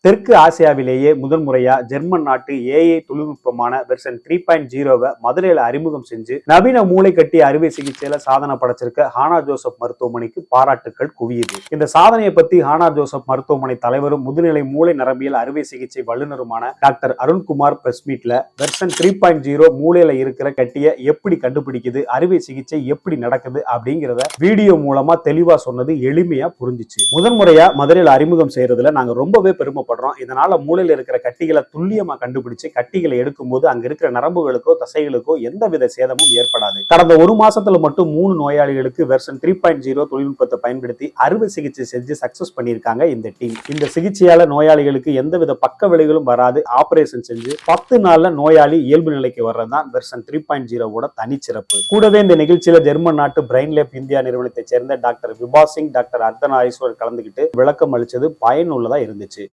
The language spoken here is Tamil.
தெற்கு ஆசியாவிலேயே முதன்முறையா ஜெர்மன் நாட்டு ஏஐ தொழில்நுட்பமான வெர்சன் 3.0 மதுரையில அறிமுகம் செஞ்சு நவீன மூளை கட்டி அறுவை சிகிச்சையில சாதனை படைச்சிருக்க ஹானா ஜோசப் மருத்துவமனைக்கு பாராட்டுக்கள் குவியுது. இந்த சாதனையை பத்தி ஹானா ஜோசப் மருத்துவமனை தலைவரும் முதுநிலை மூளை நரம்பியல் அறுவை சிகிச்சை வல்லுநருமான டாக்டர் அருண்குமார் பிரஸ் மீட்ல வெர்சன் 3.0 மூளையில இருக்கிற கட்டிய எப்படி கண்டுபிடிக்குது, அறுவை சிகிச்சை எப்படி நடக்குது அப்படிங்கிறத வீடியோ மூலமா தெளிவா சொன்னது எளிமையா புரிஞ்சிச்சு. முதன்முறையா மதுரையில அறிமுகம் செய்யறதுல நாங்க ரொம்பவே பெருமைப்படுறோம். இதனால மூளையில இருக்கிற கட்டிகளை துல்லியமா கண்டுபிடிச்சு கட்டிகளை எடுக்கும் போது அங்க இருக்கிற நரம்புகளுக்கோ தசைகளுக்கோ எந்தவித சேதமும் ஏற்படாது. கடந்த ஒரு மாசத்துல மட்டும் 3 நோயாளிகளுக்கு வெர்சன் 3.0 தொழில்நுட்பத்தை பயன்படுத்தி அறுவை சிகிச்சை செஞ்சு சக்சஸ் பண்ணியிருக்காங்க இந்த டீம். இந்த சிகிச்சையால நோயாளிகளுக்கு எந்தவித பக்க விளைவுகளும் வராது. ஆபரேஷன் செஞ்சு 10 நாள்ல நோயாளி இயல்பு நிலைக்கு வர்றதுதான் வெர்சன் 3.0 தனிச்சிறப்பு. கூடவே இந்த நிகழ்ச்சியில ஜெர்மன் நாட்டு பிரெயின் லேப் இந்தியா நிறுவனத்தை சேர்ந்த டாக்டர் விபா சிங், டாக்டர் அர்த்தனா ஐஸ்வர் கலந்துகிட்டு விளக்கம் அளிச்சது பயனுள்ளதா இருந்துச்சு.